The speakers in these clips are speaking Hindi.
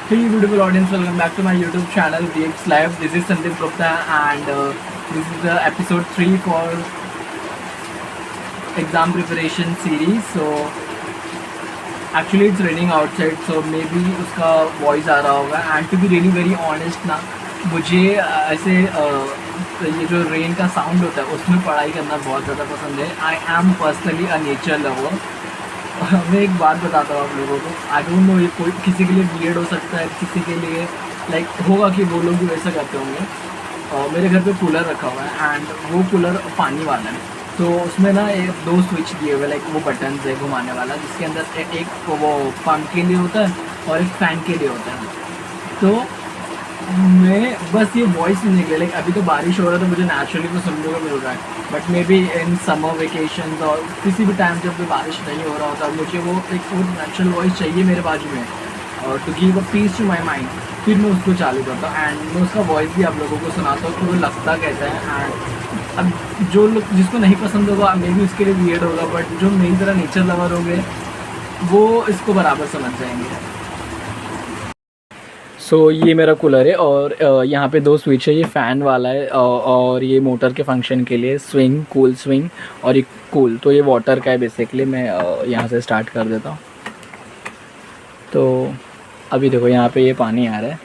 Hey beautiful audience, welcome back to my YouTube channel DX Live. This is Sandeep Gupta and this is the episode 3 for exam preparation series. So actually it's raining outside, so maybe उसका voice आ रहा होगा. And to be really very honest ना, मुझे ऐसे ये जो रेन का साउंड होता है उसमें पढ़ाई करना बहुत ज़्यादा पसंद है. I am personally a nature lover. मैं एक बात बताता हूँ आप लोगों को. आई डोंट नो ये कोई किसी के लिए वियर्ड हो सकता है, किसी के लिए लाइक होगा कि वो लोग भी वैसा करते होंगे. मेरे घर पे कूलर रखा हुआ है एंड वो कूलर पानी वाला है. तो उसमें ना एक 2 स्विच दिए हुए, लाइक वो बटन है घुमाने वाला, जिसके अंदर एक वो पंप के लिए होता है और एक फ़ैन के लिए होता है. तो मैं बस ये वॉइस सुनने के लिए, लाइक अभी तो बारिश हो रहा है तो मुझे नेचुरली तो सुनने को मिल रहा है, but may be in summer vacation और किसी भी टाइम जब भी बारिश नहीं हो रहा होता मुझे वो एक वो नेचुरल वॉइस चाहिए मेरे बाजू में और to give a peace to my mind. फिर मैं उसको चालू करता हूँ एंड मैं उसका वॉइस भी आप लोगों को सुनाता हूँ कि वो लगता कैसा है. एंड अब जो लोग जिसको नहीं पसंद होगा मे बी उसके लिए वियर्ड होगा, बट जो मेरी तरह नेचर लवर होंगे वो इसको बराबर समझ जाएंगे. सो ये मेरा कूलर है और यहाँ पे 2 स्विच है. ये फ़ैन वाला है और ये मोटर के फंक्शन के लिए स्विंग, कूल स्विंग और एक कूल. तो ये वाटर का है बेसिकली. मैं यहाँ से स्टार्ट कर देता हूँ. तो अभी देखो यहाँ पे ये पानी आ रहा है.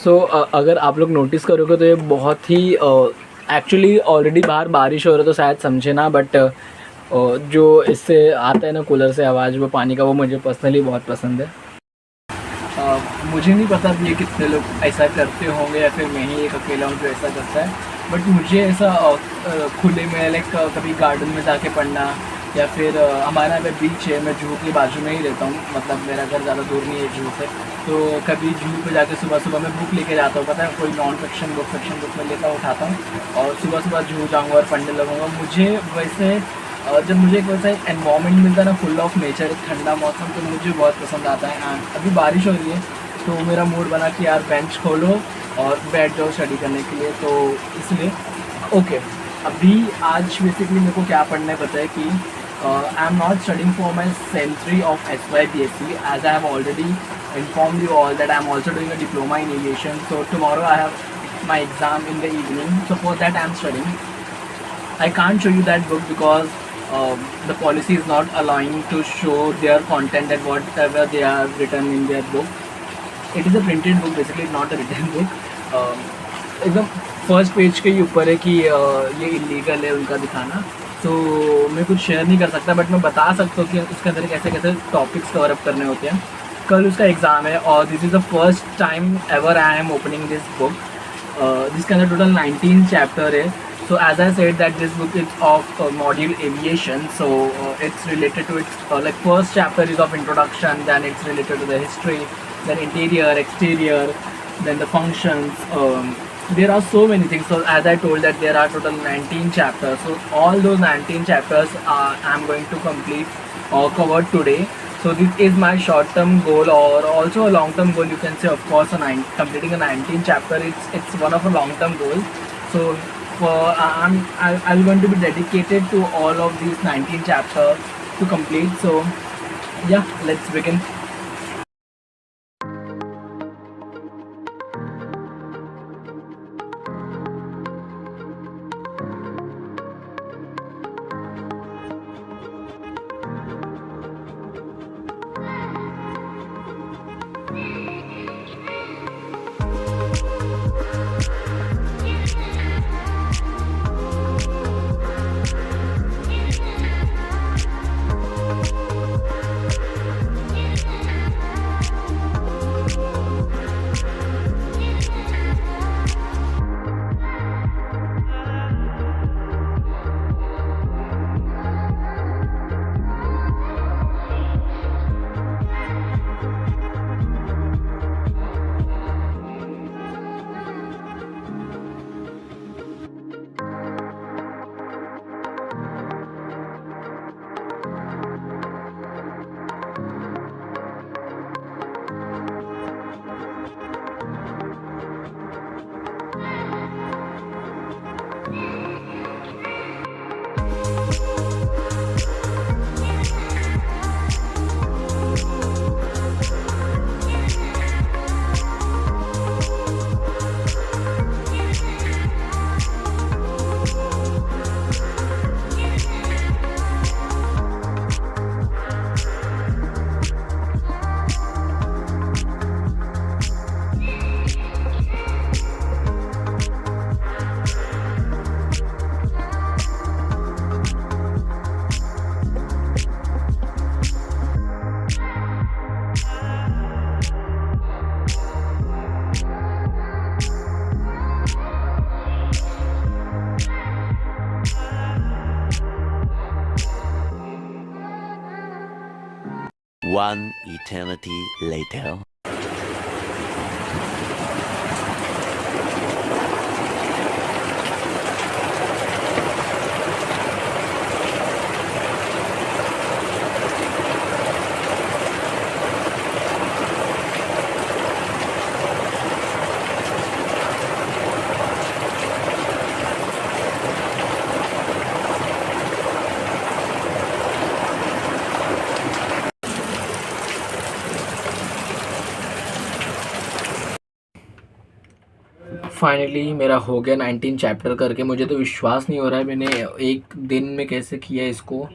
सो अगर आप लोग नोटिस करोगे तो ये बहुत ही एक्चुअली ऑलरेडी बाहर बारिश हो रहा है तो शायद समझे ना, बट जो इससे आता है ना कूलर से आवाज़ वो पानी का, वो मुझे पर्सनली बहुत पसंद है. मुझे नहीं पता ये कितने लोग ऐसा करते होंगे या फिर मैं ही एक अकेला हूँ जो ऐसा करता है, बट मुझे ऐसा खुले में लाइक कभी गार्डन में जाके पढ़ना या फिर हमारे यहाँ पे बीच है, मैं जू के बाजू में ही रहता हूँ, मतलब मेरा घर ज़्यादा दूर नहीं है जू से. तो कभी जू पे जाके सुबह सुबह मैं बुक लेके जाता हूँ, पता है कोई non fiction book, fiction book में लेकर उठाता हूँ और सुबह सुबह जू जाऊँगा और पढ़ने लगूँगा. मुझे वैसे जब मुझे एक वैसा एनवायरनमेंट मिलता है ना फुल ऑफ नेचर, एक ठंडा मौसम, तो मुझे बहुत पसंद आता है. एंड अभी बारिश हो रही है तो मेरा मूड बना कि यार बेंच खोलो और बैठ जाओ स्टडी करने के लिए. तो इसलिए ओके अभी आज बेसिकली मेरे को क्या पढ़ना है पता है कि I am not studying for my sem three of SYBSc as I have already informed you all that I am also doing a diploma in aviation. So tomorrow I have my exam in the evening. So for that I am studying. I can't show you that book because the policy is not allowing to show their content and whatever they have written in their book. It is a printed book basically, not a written book. एकदम फर्स्ट पेज के ही ऊपर है कि ये इलीगल है उनका दिखाना. तो मैं कुछ शेयर नहीं कर सकता, बट मैं बता सकता हूँ कि उसके अंदर कैसे कैसे टॉपिक्स कवर अप करने होते हैं. कल उसका एग्ज़ाम है और this is the first time ever I am opening this book. जिसके अंदर टोटल 19 चैप्टर है. So as I said that this book is of module aviation, so it's related to its like first chapter is of introduction, then it's related to the history, then interior, exterior, then the functions. There are so many things. So as I told that there are total 19 chapters. So all those 19 chapters I'm going to complete or cover today. So this is my short-term goal or also a long-term goal. You can say, of course, completing a 19 chapter. It's one of a long-term goal. So I'm going to be dedicated to all of these 19 chapters to complete. So yeah, let's begin. One eternity later. Finally मेरा हो गया 19 चैप्टर करके। मुझे तो विश्वास नहीं हो रहा है मैंने एक दिन में कैसे किया इसको।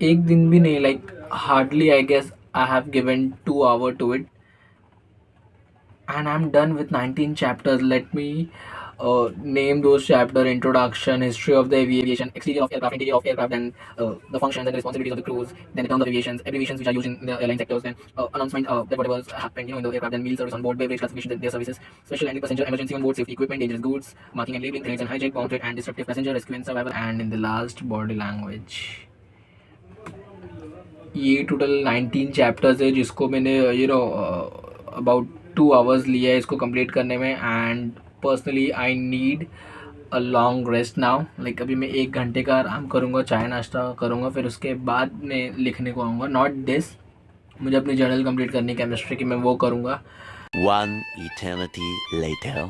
एक दिन भी नहीं, like hardly I guess I have given 2 hours to it and I'm done with 19 chapters. Let me name those chapter: introduction, history of the aviation, exterior of aircraft, interior of aircraft, and the functions and the responsibilities of the crews. Then the terms of aviations, abbreviations which are used in the airline sectors. Then announcement that whatever happened, in the aircraft. Then meal service on board, beverage classification, their services, special handling passenger, emergency on board, safety equipment, dangerous goods, marking and labeling, threats and hijack, bounded and disruptive passenger, rescue and survival, and in the last, body language. ये टोटल 19 चैप्टर्स है जिसको मैंने अबाउट 2 hours लिया है इसको कंप्लीट करने में। And personally I need a long rest now. Like अभी मैं 1 घंटे का आराम करूँगा, चाय नाश्ता करूँगा, फिर उसके बाद मैं लिखने को आऊँगा। नॉट दिस, मुझे अपनी जर्नल कंप्लीट करनी केमिस्ट्री की, मैं वो करूँगा। One eternity later.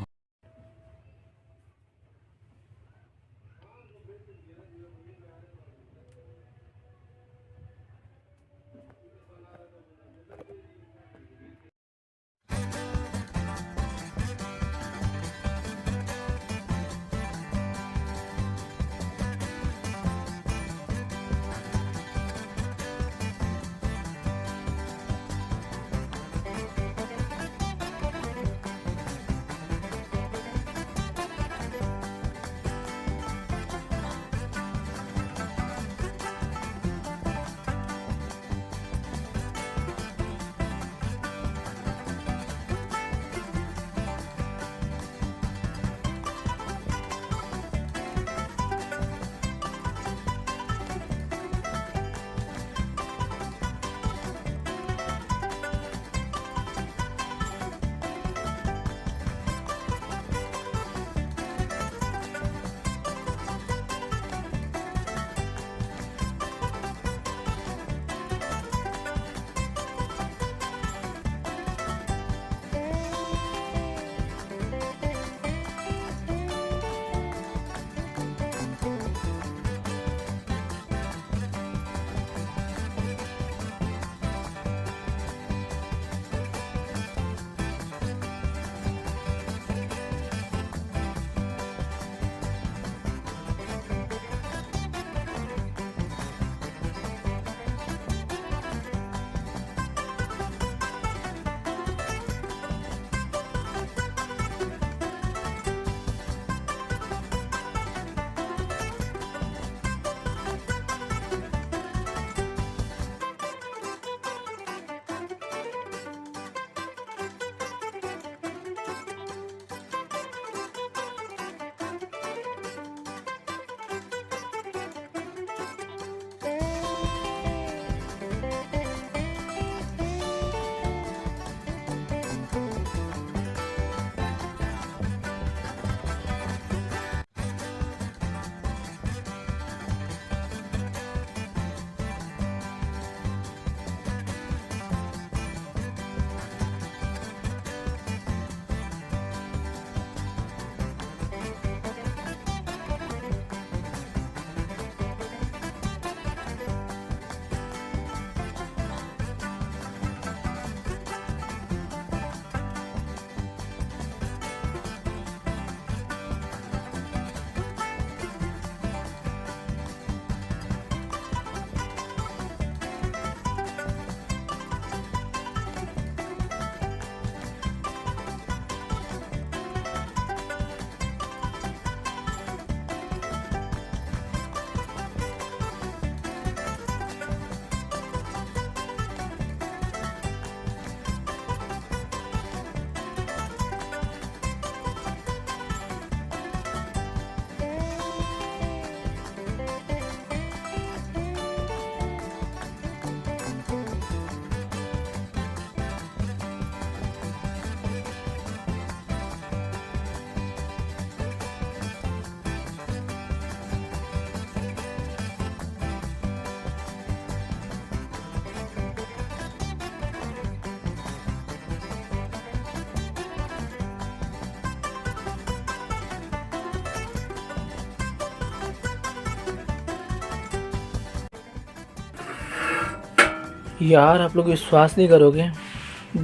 यार आप लोग विश्वास नहीं करोगे,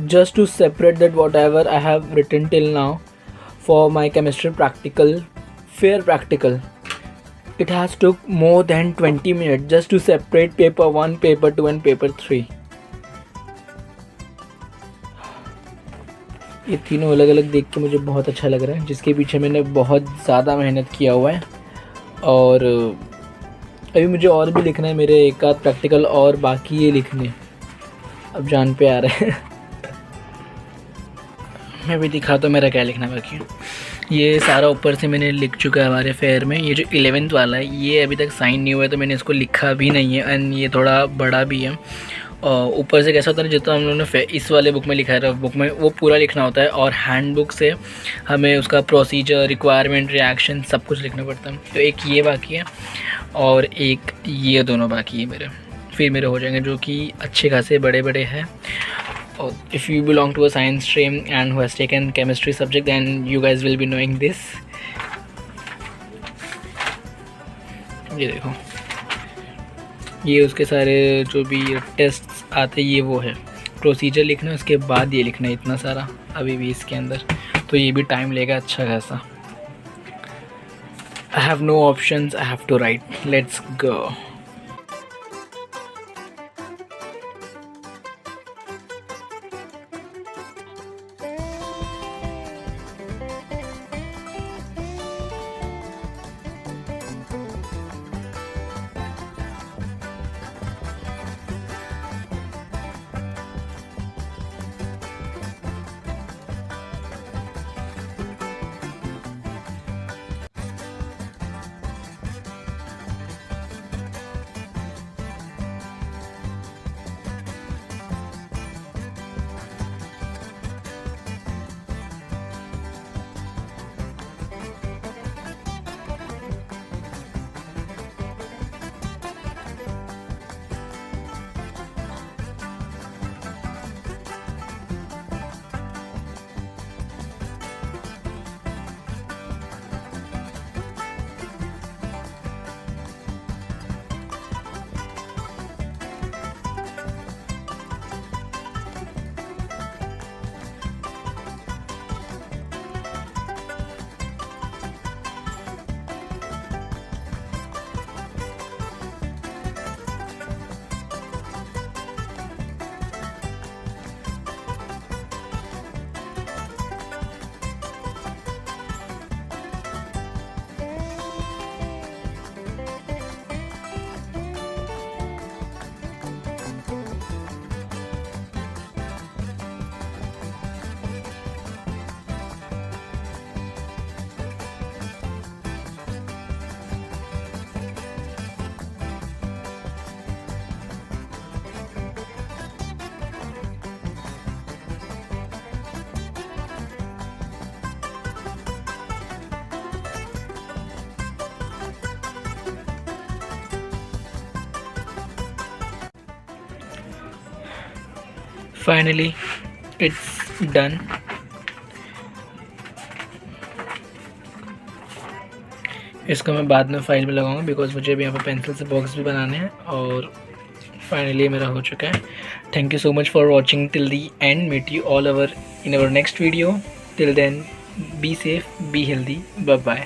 just to separate that whatever I have written till now for my chemistry practical, fair practical, it has took more than 20 minutes just to separate paper 1, paper 2 and paper 3. ये तीनों अलग अलग देख के मुझे बहुत अच्छा लग रहा है, जिसके पीछे मैंने बहुत ज़्यादा मेहनत किया हुआ है। और अभी मुझे और भी लिखना है, मेरे एक आध प्रैक्टिकल और बाकी ये लिखने, अब जान पे आ रहे हैं। मैं भी दिखाता हूँ मेरा क्या लिखना बाकी है। ये सारा ऊपर से मैंने लिख चुका है हमारे फेयर में। ये जो 11th वाला है ये अभी तक साइन नहीं हुआ है, तो मैंने इसको लिखा भी नहीं है, एंड ये थोड़ा बड़ा भी है। और ऊपर से कैसा होता है, जितना हम लोगों ने इस वाले बुक में लिखा है बुक में, वो पूरा लिखना होता है, और हैंड बुक से हमें उसका प्रोसीजर, रिक्वायरमेंट, रिएक्शन सब कुछ लिखना पड़ता है। तो एक ये बाकी है और एक ये दोनों बाकी है मेरे, फिर मेरे हो जाएंगे, जो कि अच्छे खासे बड़े बड़े हैं। और if you belong to a science stream and who has taken chemistry subject, then you guys will be knowing this. ये देखो, ये उसके सारे जो भी टेस्ट्स आते ये वो है, प्रोसीजर लिखना है, उसके बाद ये लिखना है इतना सारा अभी भी इसके अंदर, तो ये भी टाइम लेगा अच्छा खासा। I have no options, I have to write. Let's go. Finally it's done. इसको मैं बाद में फाइल में लगाऊंगा, बिकॉज मुझे भी यहाँ पे पेंसिल से बॉक्स भी बनाने हैं। और फाइनली मेरा हो चुका है। Thank you so much for watching till the end. Meet you all over in our next video. Till then be safe, be healthy, bye bye.